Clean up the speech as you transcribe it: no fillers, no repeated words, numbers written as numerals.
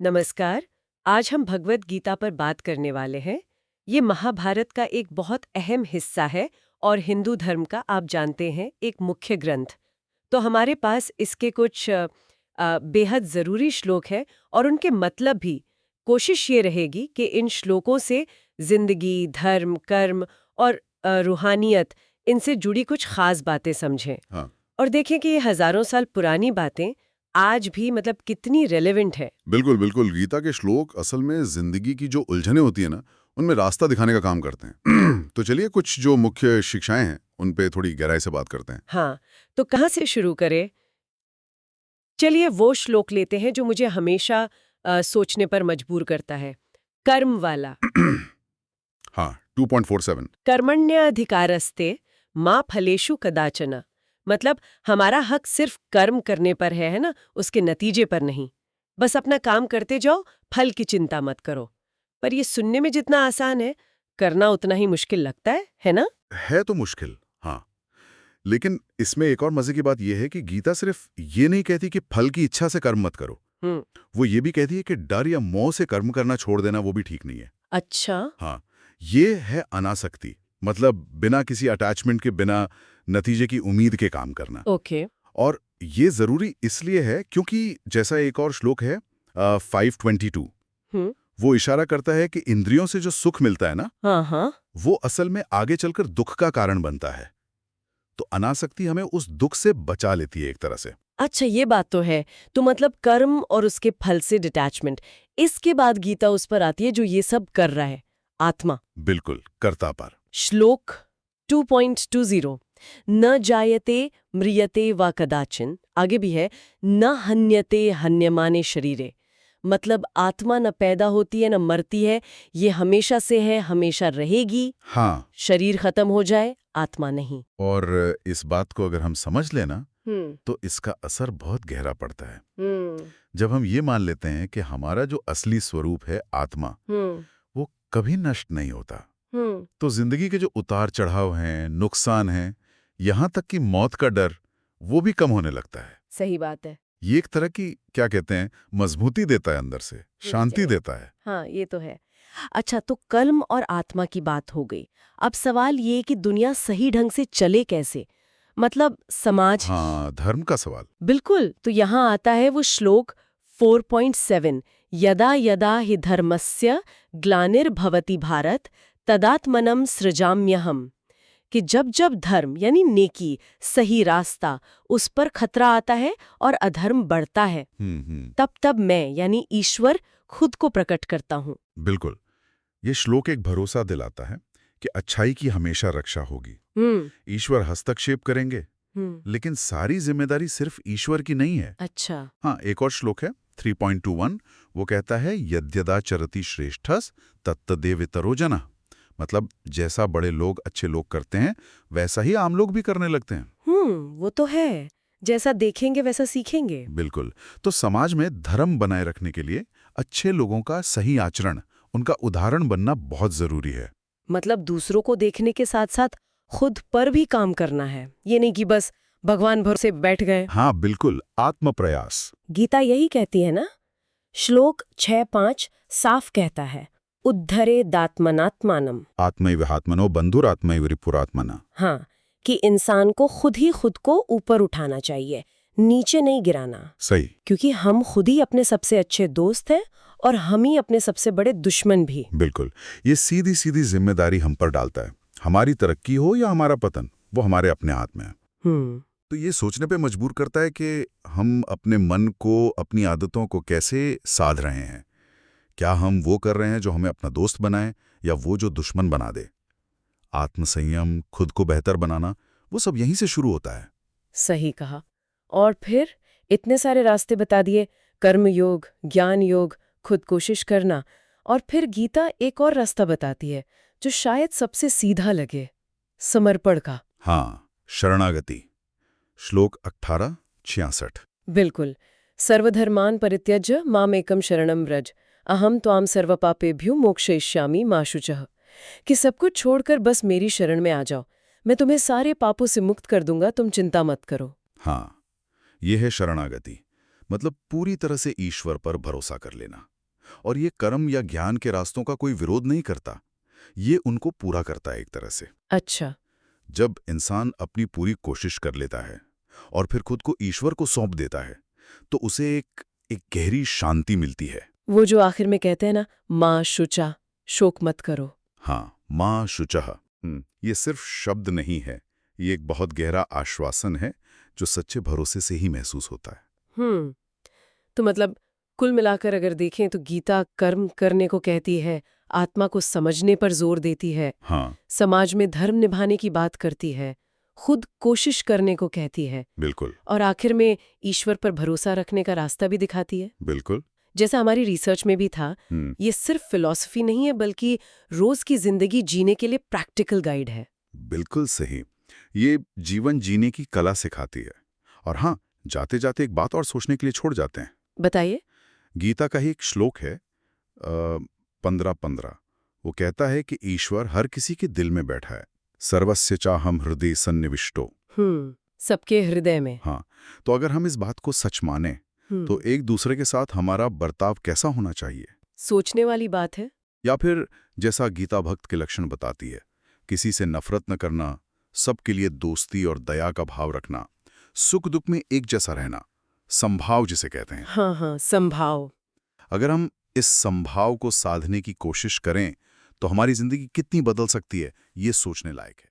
नमस्कार। आज हम भगवत गीता पर बात करने वाले हैं। ये महाभारत का एक बहुत अहम हिस्सा है और हिंदू धर्म का, आप जानते हैं, एक मुख्य ग्रंथ। तो हमारे पास इसके कुछ बेहद ज़रूरी श्लोक हैं और उनके मतलब भी। कोशिश ये रहेगी कि इन श्लोकों से जिंदगी, धर्म, कर्म और रूहानियत, इनसे जुड़ी कुछ खास बातें समझें। हाँ, और देखें कि ये हजारों साल पुरानी बातें आज भी मतलब कितनी रेलेवेंट है। बिल्कुल बिल्कुल। गीता के श्लोक असल में जिंदगी की जो उलझनें होती है ना, उनमें रास्ता दिखाने का काम करते हैं। तो चलिए कुछ जो मुख्य शिक्षाएं हैं उन पे थोड़ी गहराई से बात करते हैं। हाँ, तो कहाँ से शुरू करें? चलिए वो श्लोक लेते हैं जो मुझे हमेशा सोचने पर मजबूर करता है। कर्म वाला। हाँ, 2.47। कर्मण्यधिकारस्ते माँ फलेषु कदाचन। मतलब हमारा हक सिर्फ कर्म करने पर है ना, उसके नतीजे पर नहीं। बस अपना काम करते जाओ, फल की चिंता मत करो। पर ये सुनने में जितना आसान है, करना उतना ही मुश्किल लगता है ना? है तो मुश्किल, हाँ। लेकिन इसमें एक और मजे की बात यह है कि गीता सिर्फ ये नहीं कहती कि फल की इच्छा से कर्म मत करो। हम्म। वो ये भी कहती है कि डर या मोह से कर्म करना छोड़ देना वो भी ठीक नहीं है। अच्छा। हाँ, ये है अनासक्ति। मतलब बिना किसी अटैचमेंट के, बिना नतीजे की उम्मीद के काम करना। ओके। और ये जरूरी इसलिए है क्योंकि जैसा एक और श्लोक है 522, हम्म। वो इशारा करता है कि इंद्रियों से जो सुख मिलता है ना, हाँ हाँ। वो असल में आगे चलकर दुख का कारण बनता है। तो अनासक्ति हमें उस दुख से बचा लेती है एक तरह से। अच्छा, ये बात तो है। तो मतलब कर्म और उसके फल से डिटैचमेंट। इसके बाद गीता उस पर आती है जो ये सब कर रहा है, आत्मा। बिल्कुल, कर्ता पर। श्लोक 2.20, न जायते म्रियते वा कदाचिन। आगे भी है, न हन्यते हन्यमाने शरीरे। मतलब आत्मा न पैदा होती है न मरती है, ये हमेशा से है, हमेशा रहेगी। हाँ, शरीर खत्म हो जाए, आत्मा नहीं। और इस बात को अगर हम समझ लेना हम्म। तो इसका असर बहुत गहरा पड़ता है। हम्म। जब हम ये मान लेते हैं कि हमारा जो असली स्वरूप है आत्मा, हम्म। वो कभी नष्ट नहीं होता, हम्म। तो जिंदगी के जो उतार चढ़ाव हैं, नुकसान हैं, यहाँ तक कि मौत का डर, वो भी कम होने लगता है। सही बात है। ये एक तरह की, क्या कहते हैं, मजबूती देता है, अंदर से शांति देता है। हाँ, ये तो है। अच्छा, तो कर्म और आत्मा की बात हो गई। अब सवाल ये कि दुनिया सही ढंग से चले कैसे? मतलब समाज। हाँ, धर्म का सवाल। बिल्कुल। तो यहाँ आता है वो श्लोक 4.7, यदा यदा हि धर्मस्य ग्लानिर्भवति भारत तदात्मनम सृजाम्यहम्। कि जब जब धर्म यानी नेकी, सही रास्ता, उस पर खतरा आता है और अधर्म बढ़ता है, तब तब मैं यानी ईश्वर खुद को प्रकट करता हूँ। बिल्कुल। ये श्लोक एक भरोसा दिलाता है कि अच्छाई की हमेशा रक्षा होगी। हम्म। ईश्वर हस्तक्षेप करेंगे, हम्म। लेकिन सारी जिम्मेदारी सिर्फ ईश्वर की नहीं है। अच्छा। हाँ, एक और श्लोक है 3.21, वो कहता है यद्यदा चरति श्रेष्ठस तत्तदेव जना। मतलब जैसा बड़े लोग, अच्छे लोग करते हैं, वैसा ही आम लोग भी करने लगते हैं। वो तो है। जैसा देखेंगे वैसा सीखेंगे। बिल्कुल। तो समाज में धर्म बनाए रखने के लिए अच्छे लोगों का सही आचरण, उनका उदाहरण बनना बहुत जरूरी है। मतलब दूसरों को देखने के साथ साथ खुद पर भी काम करना है, ये नहीं कि बस भगवान भरोसे बैठ गए। हाँ बिल्कुल, आत्म प्रयास। गीता यही कहती है ना। श्लोक 6.5 साफ कहता है, उद्धरे दात्मनात्मानम। आत्मैव आत्मनो बंधुरात्मैव रिपुरात्मना। हाँ, कि इंसान को खुद ही खुद को ऊपर उठाना चाहिए, नीचे नहीं गिराना। सही। क्योंकि हम खुद ही अपने सबसे अच्छे दोस्त हैं और हम ही अपने सबसे बड़े दुश्मन भी। बिल्कुल। ये सीधी सीधी जिम्मेदारी हम पर डालता है। हमारी तरक्की हो या हमारा पतन, वो हमारे अपने हाथ में है। हम्म। तो ये सोचने पे मजबूर करता है कि हम अपने मन को, अपनी आदतों को कैसे साध रहे हैं। क्या हम वो कर रहे हैं जो हमें अपना दोस्त बनाए, या वो जो दुश्मन बना दे। आत्मसंयम, खुद को बेहतर बनाना, वो सब यहीं से शुरू होता है। सही कहा। और फिर इतने सारे रास्ते बता दिए, कर्म योग, ज्ञान योग, खुद कोशिश करना। और फिर गीता एक और रास्ता बताती है जो शायद सबसे सीधा लगे, समर्पण का। हाँ, शरणागति। श्लोक 1866। बिल्कुल। सर्वधर्मान परित्यज्य मामेकम शरणम व्रज, अहम त्वाम सर्वपापेभ्यो मोक्षयिष्यामि मा शुचः। कि सब कुछ छोड़कर बस मेरी शरण में आ जाओ, मैं तुम्हें सारे पापों से मुक्त कर दूंगा, तुम चिंता मत करो। हाँ, ये है शरणागति। मतलब पूरी तरह से ईश्वर पर भरोसा कर लेना। और ये कर्म या ज्ञान के रास्तों का कोई विरोध नहीं करता, ये उनको पूरा करता है एक तरह से। अच्छा। जब इंसान अपनी पूरी कोशिश कर लेता है और फिर खुद को ईश्वर को सौंप देता है, तो उसे एक गहरी शांति मिलती है। वो जो आखिर में कहते हैं ना, माँ शुचा, शोक मत करो। हाँ, माँ शुचः। ये सिर्फ शब्द नहीं है, ये एक बहुत गहरा आश्वासन है जो सच्चे भरोसे से ही महसूस होता है। तो मतलब कुल मिलाकर अगर देखें तो गीता कर्म करने को कहती है, आत्मा को समझने पर जोर देती है, हाँ, समाज में धर्म निभाने की बात करती है, खुद कोशिश करने को कहती है, बिल्कुल, और आखिर में ईश्वर पर भरोसा रखने का रास्ता भी दिखाती है। बिल्कुल। जैसा हमारी रिसर्च में भी था, ये सिर्फ फिलॉसफी नहीं है बल्कि रोज की जिंदगी जीने के लिए प्रैक्टिकल गाइड है। बिल्कुल सही। ये जीवन जीने की कला सिखाती है। और हाँ, जाते जाते एक बात और सोचने के लिए छोड़ जाते हैं। बताइए। गीता का ही एक श्लोक है 15:15। वो कहता है कि ईश्वर हर किसी के दिल में बैठा है। सर्वस्य चाहम हृदय सन्निविष्टो। सबके हृदय में। हाँ, तो अगर हम इस बात को सच माने तो एक दूसरे के साथ हमारा बर्ताव कैसा होना चाहिए? सोचने वाली बात है। या फिर जैसा गीता भक्त के लक्षण बताती है, किसी से नफरत न करना, सबके लिए दोस्ती और दया का भाव रखना, सुख दुख में एक जैसा रहना, संभाव जिसे कहते हैं। हाँ, संभाव। अगर हम इस संभाव को साधने की कोशिश करें तो हमारी जिंदगी कितनी बदल सकती है, ये सोचने लायक है।